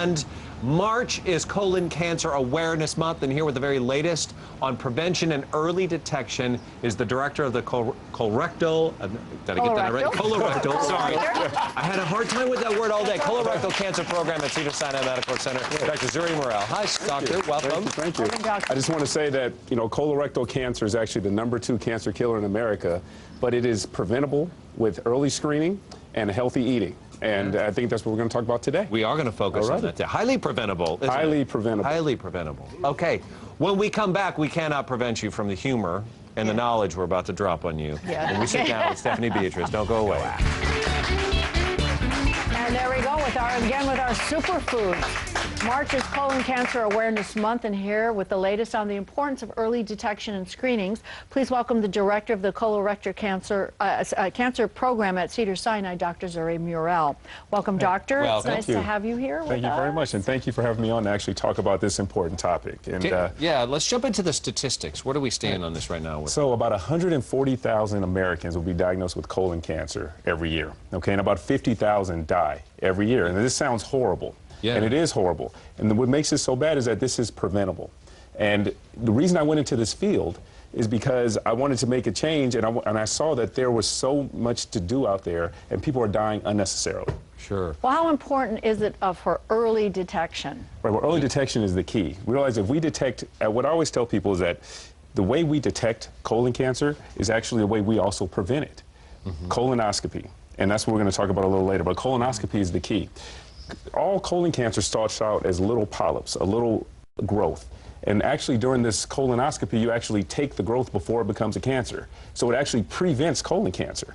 And March is Colon Cancer Awareness Month, and here with the very latest on prevention and early detection is the director of the Colorectal, did I get that right? Colorectal, sorry. I had a hard time with that word all day. Colorectal Cancer Program at Cedars-Sinai Medical Center. Dr. Zuri Murrell. Hi, doctor. Welcome. Thank you. I just want to say that, you know, colorectal cancer is actually the #2 cancer killer in America, but it is preventable with early screening and healthy eating. And I think that's what we're going to talk about today. We are going to focus on that. Highly preventable. Highly preventable. Highly preventable. Okay. When we come back, we cannot prevent you from the humor and the knowledge we're about to drop on you. Yeah. When we sit down with Stephanie Beatrice, don't go away. And there we go with our superfoods. March is Colon Cancer Awareness Month, and here with the latest on the importance of early detection and screenings, please welcome the director of the Colorectal Cancer Program at Cedars-Sinai, Dr. Zuri Murrell. Welcome, doctor. Welcome. It's nice to have you here with us. Thank you very much, and thank you for having me on to actually talk about this important topic. And yeah, let's jump into the statistics. What are we standing on this right now? So about 140,000 Americans will be diagnosed with colon cancer every year, okay, and about 50,000 die every year. And this sounds horrible. Yeah. And it is horrible. And what makes it so bad is that this is preventable. And the reason I went into this field is because I wanted to make a change, and I saw that there was so much to do out there, and people are dying unnecessarily. Sure. Well, how important is it for early detection? Right, well, early detection is the key. We realize if we detect, what I always tell people is that the way we detect colon cancer is actually the way we also prevent it. Colonoscopy, and that's what we're going to talk about a little later, but colonoscopy is the key. All colon cancer starts out as little polyps, a little growth. And actually during this colonoscopy, you actually take the growth before it becomes a cancer. So it actually prevents colon cancer.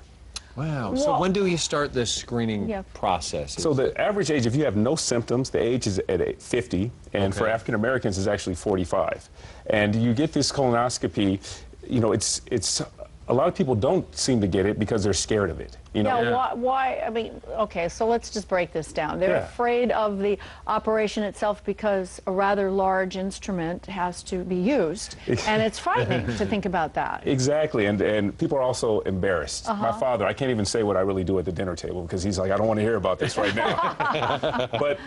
Wow. So when do you start this screening process? So the average age, if you have no symptoms, the age is at 50, and for African Americans is actually 45. And you get this colonoscopy, you know, it's a lot of people don't seem to get it because they're scared of it. You know? Now, why? I mean, okay, so let's just break this down. They're afraid of the operation itself because a rather large instrument has to be used, and it's frightening to think about that. Exactly, and people are also embarrassed. My father, I can't even say what I really do at the dinner table because he's like, I don't want to hear about this right now. But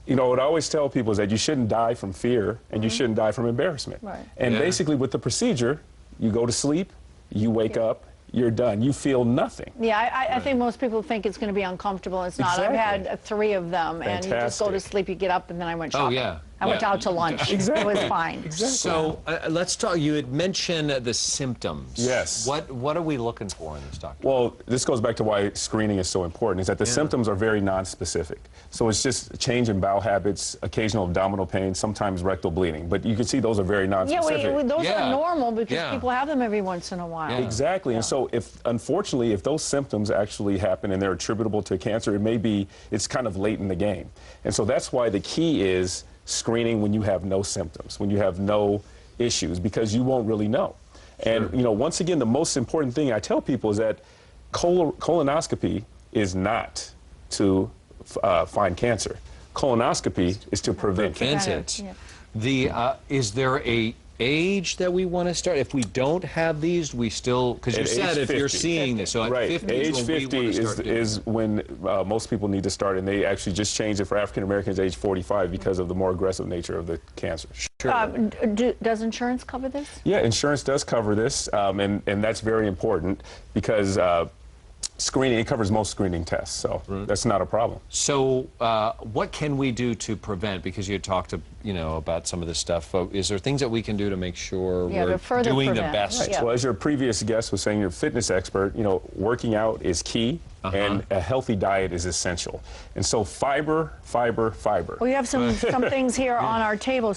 you know, what I always tell people is that you shouldn't die from fear, and you shouldn't die from embarrassment. Right. And basically with the procedure, you go to sleep, you wake up, you're done. You feel nothing. Yeah, I think most people think it's going to be uncomfortable. It's not. I've had 3 of them, and you just go to sleep, you get up, and then I went shopping. I went out to lunch. It was fine. So let's talk. You had mentioned the symptoms. Yes. What are we looking for in this, doctor? Well, this goes back to why screening is so important, is that the symptoms are very nonspecific. So it's just a change in bowel habits, occasional abdominal pain, sometimes rectal bleeding. But you can see those are very nonspecific. Yeah, those are normal because people have them every once in a while. Exactly. And so unfortunately, if those symptoms actually happen and they're attributable to cancer, it's kind of late in the game. And so that's why the key is screening when you have no symptoms, when you have no issues, because you won't really know. And, you know, once again, the most important thing I tell people is that colonoscopy is not to find cancer. Colonoscopy is to prevent cancer. Is there a age that we want to start? If we don't have these, we still, because you said if you're seeing this, so at 50 age 50 is when most people need to start, and they actually just changed it for African Americans age 45 because of the more aggressive nature of the cancer. Does insurance cover this? Yeah, insurance does cover this, and that's very important because screening, it covers most screening tests, so that's not a problem. So what can we do to prevent, because you had talked about some of this stuff, is there things that we can do to make sure we're doing the best? Well, as your previous guest was saying, you're a fitness expert, you know, working out is key, and a healthy diet is essential. And so fiber. We have some things here on our table,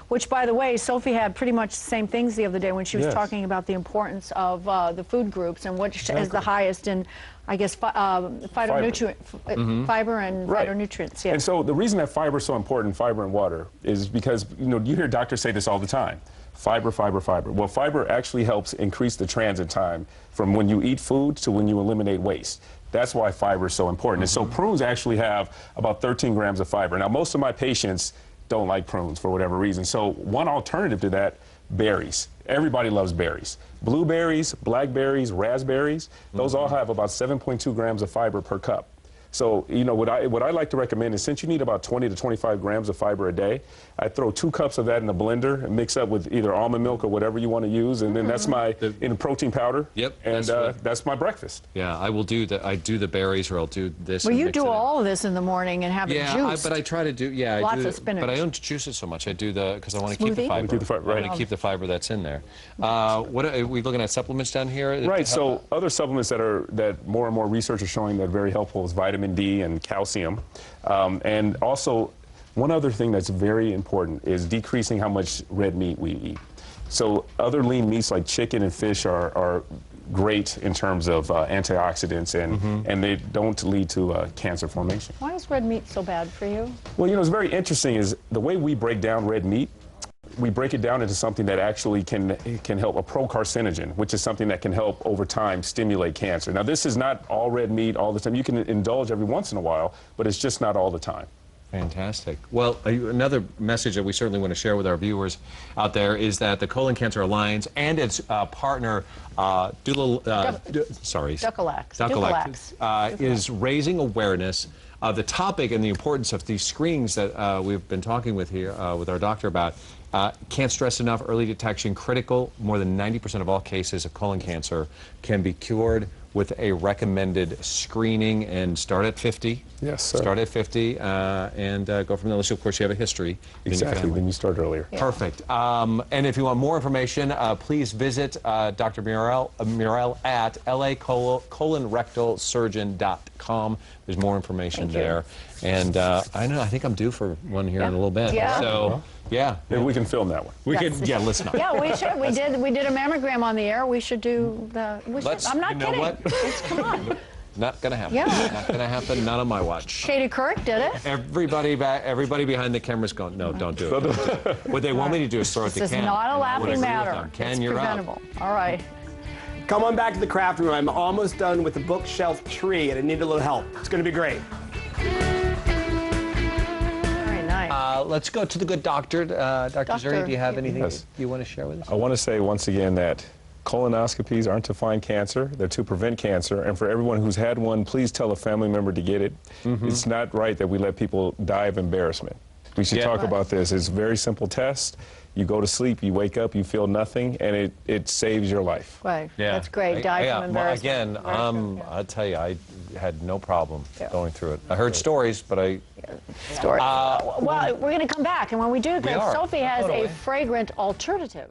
which, by the way, Sophie had pretty much the same things the other day when she was talking about the importance of the food groups and which is the highest in, I guess, phytonutrient, fiber and phytonutrients. And so the reason that fiber is so important, fiber and water, is because, you know, you hear doctors say this all the time. Fiber. Well, fiber actually helps increase the transit time from when you eat food to when you eliminate waste. That's why fiber is so important. And so prunes actually have about 13 grams of fiber. Now, most of my patients don't like prunes for whatever reason. So one alternative to that, berries. Everybody loves berries. Blueberries, blackberries, raspberries, those all have about 7.2 grams of fiber per cup. So, you know, what I like to recommend is, since you need about 20 to 25 grams of fiber a day, I throw 2 cups of that in a blender and mix up with either almond milk or whatever you want to use, and then that's my protein powder. Yep. And that's my breakfast. Yeah, I will do that. I do the berries, or I'll do this. Well, and you mix do it in. all of this in the morning and have it juiced. But I try to do, Lots I do, of spinach. But I don't juice it so much. I do because I want to keep the Smoothie? fiber. Keep the fiber, right. I want to keep the fiber that's in there. What are we looking at? Supplements down here? Right. So other supplements that more and more research is showing that are very helpful is vitamin D and calcium, and also one other thing that's very important is decreasing how much red meat we eat. So other lean meats like chicken and fish are great in terms of antioxidants, and they don't lead to cancer formation. Why is red meat so bad for you? Well, you know, it's very interesting is the way we break down red meat. We break it down into something that actually can help, a pro-carcinogen, which is something that can help over time stimulate cancer. Now, this is not all red meat all the time. You can indulge every once in a while, but it's just not all the time. Fantastic. Well, another message that we certainly want to share with our viewers out there is that the Colon Cancer Alliance and its partner, Ducalax, is raising awareness of the topic and the importance of these screenings that we've been talking with here with our doctor about. Can't stress enough, early detection critical. More than 90% of all cases of colon cancer can be cured with a recommended screening, and start at 50. Yes, sir. Start at 50 and go from there. Unless, of course, you have a history. Exactly, then you start earlier. Yeah. Perfect. And if you want more information, please visit Dr. Murrell at lacolonrectalsurgeon.com. There's more information there. And I think I'm due for one here in a little bit. Yeah. So, yeah. Maybe we can film that one. We could, yeah, let's not. Yeah, we should. We did a mammogram on the air. We should do the. I'm not kidding. What? Come on. Not gonna happen. Yeah. Not gonna happen. Not on my watch. Katie Couric did it. Everybody behind the camera's going, no, don't do it. What they want me to do is throw it to Ken. This is not a laughing matter. Ken, you're preventable. up. All right. Come on back to the craft room. I'm almost done with the bookshelf tree, and I need a little help. It's going to be great. Very nice. Let's go to the good doctor. Dr. Zuri, do you have anything you want to share with us? I want to say once again that colonoscopies aren't to find cancer, they're to prevent cancer. And for everyone who's had one, please tell a family member to get it. It's not right that we let people die of embarrassment. We should talk about this. It's a very simple test. You go to sleep, you wake up, you feel nothing, and it saves your life. Right. Yeah. That's great. Die from embarrassment. Well, again, I'll tell you, I had no problem going through it. I heard stories, but Well, we're going to come back, and when we do, Sophie has a fragrant alternative.